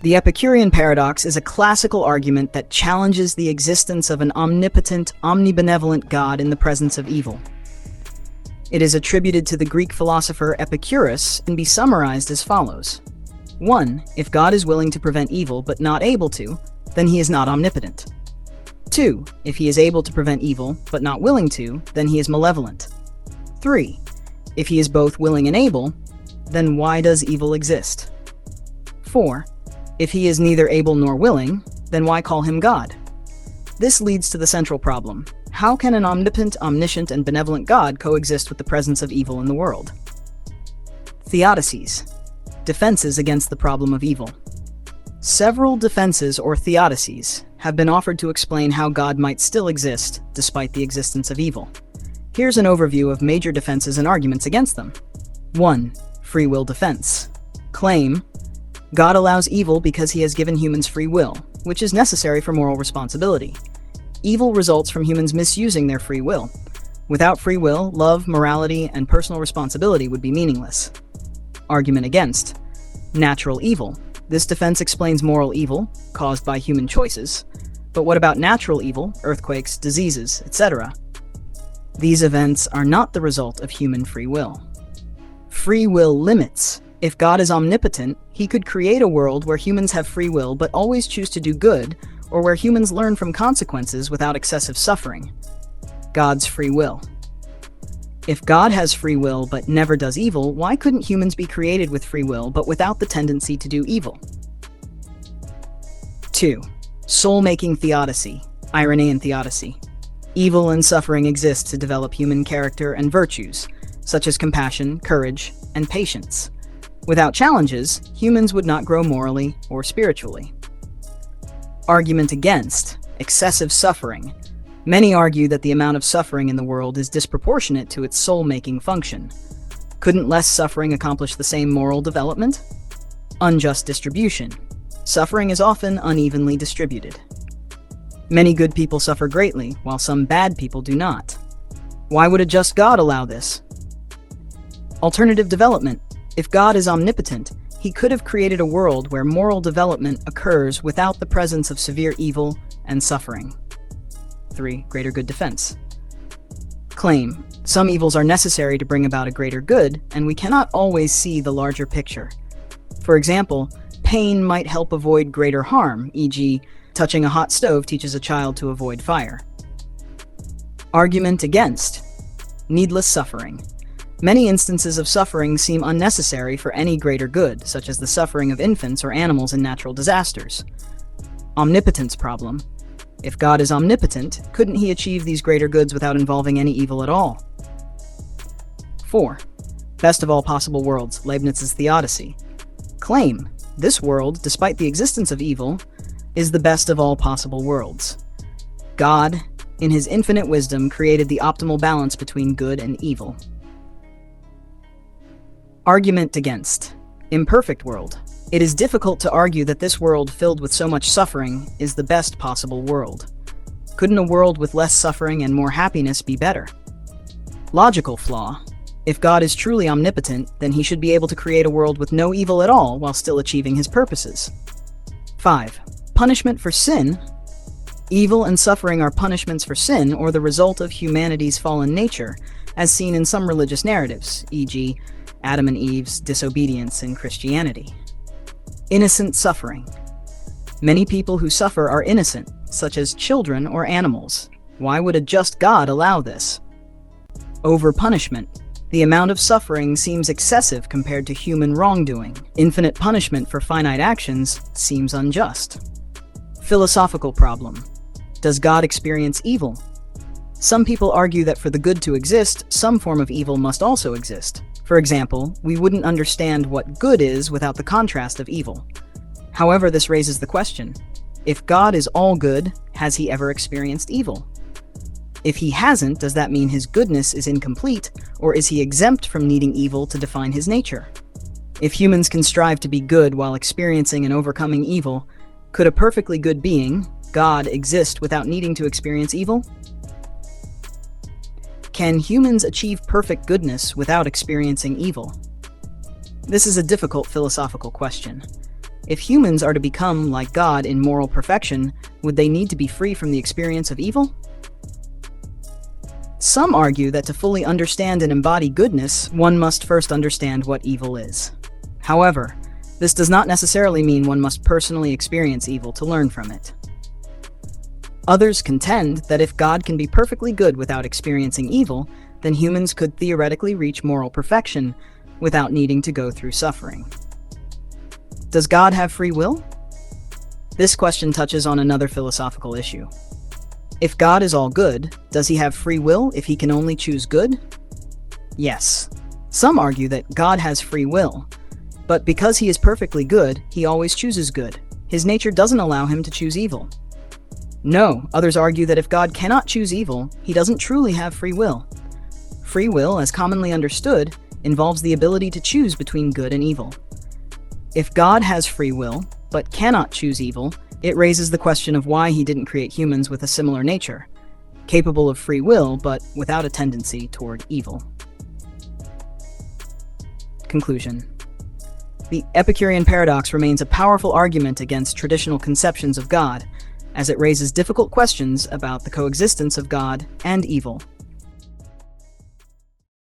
The Epicurean paradox is a classical argument that challenges the existence of an omnipotent, omnibenevolent God in the presence of evil. It is attributed to the Greek philosopher Epicurus and can be summarized as follows. 1. If God is willing to prevent evil but not able to, then he is not omnipotent. 2. If he is able to prevent evil but not willing to, then he is malevolent. 3. If he is both willing and able, then why does evil exist? 4. If he is neither able nor willing, then why call him God? This leads to the central problem. How can an omnipotent, omniscient, and benevolent God coexist with the presence of evil in the world? Theodicies. Defenses against the problem of evil. Several defenses or theodicies have been offered to explain how God might still exist despite the existence of evil. Here's an overview of major defenses and arguments against them. 1. Free will defense. Claim: God allows evil because he has given humans free will, which is necessary for moral responsibility. Evil results from humans misusing their free will. Without free will, love, morality, and personal responsibility would be meaningless. Argument against: natural evil. This defense explains moral evil, caused by human choices. But what about natural evil, earthquakes, diseases, etc.? These events are not the result of human free will. Free will limits. If God is omnipotent, he could create a world where humans have free will but always choose to do good, or where humans learn from consequences without excessive suffering. God's free will. If God has free will but never does evil, why couldn't humans be created with free will but without the tendency to do evil? 2. Soul-making theodicy. Irenaean theodicy. Evil and suffering exist to develop human character and virtues, such as compassion, courage, and patience. Without challenges, humans would not grow morally or spiritually. Argument against: excessive suffering. Many argue that the amount of suffering in the world is disproportionate to its soul-making function. Couldn't less suffering accomplish the same moral development? Unjust distribution. Suffering is often unevenly distributed. Many good people suffer greatly, while some bad people do not. Why would a just God allow this? Alternative development. If God is omnipotent, he could have created a world where moral development occurs without the presence of severe evil and suffering. 3. Greater good defense. Claim: some evils are necessary to bring about a greater good, and we cannot always see the larger picture. For example, pain might help avoid greater harm, e.g., touching a hot stove teaches a child to avoid fire. Argument against: needless suffering. Many instances of suffering seem unnecessary for any greater good, such as the suffering of infants or animals in natural disasters. Omnipotence problem. If God is omnipotent, couldn't he achieve these greater goods without involving any evil at all? 4. Best of all possible worlds. Leibniz's theodicy. Claim: this world, despite the existence of evil, is the best of all possible worlds. God, in his infinite wisdom, created the optimal balance between good and evil. Argument against: imperfect world. It is difficult to argue that this world filled with so much suffering is the best possible world. Couldn't a world with less suffering and more happiness be better? Logical flaw. If God is truly omnipotent, then he should be able to create a world with no evil at all while still achieving his purposes. 5. Punishment for sin. Evil and suffering are punishments for sin or the result of humanity's fallen nature, as seen in some religious narratives, e.g., Adam and Eve's disobedience in Christianity. Innocent suffering. Many people who suffer are innocent, such as children or animals. Why would a just God allow this? Over-punishment. The amount of suffering seems excessive compared to human wrongdoing. Infinite punishment for finite actions seems unjust. Philosophical problem. Does God experience evil? Some people argue that for the good to exist, some form of evil must also exist. For example, we wouldn't understand what good is without the contrast of evil. However, this raises the question: if God is all good, has he ever experienced evil? If he hasn't, does that mean his goodness is incomplete, or is he exempt from needing evil to define his nature? If humans can strive to be good while experiencing and overcoming evil, could a perfectly good being, God, exist without needing to experience evil? Can humans achieve perfect goodness without experiencing evil? This is a difficult philosophical question. If humans are to become like God in moral perfection, would they need to be free from the experience of evil? Some argue that to fully understand and embody goodness, one must first understand what evil is. However, this does not necessarily mean one must personally experience evil to learn from it. Others contend that if God can be perfectly good without experiencing evil, then humans could theoretically reach moral perfection without needing to go through suffering. Does God have free will? This question touches on another philosophical issue. If God is all good, does he have free will if he can only choose good? Yes. Some argue that God has free will, but because he is perfectly good, he always chooses good. His nature doesn't allow him to choose evil. No, others argue that if God cannot choose evil, he doesn't truly have free will. Free will, as commonly understood, involves the ability to choose between good and evil. If God has free will, but cannot choose evil, it raises the question of why he didn't create humans with a similar nature, capable of free will, but without a tendency toward evil. Conclusion. The Epicurean paradox remains a powerful argument against traditional conceptions of God, as it raises difficult questions about the coexistence of God and evil.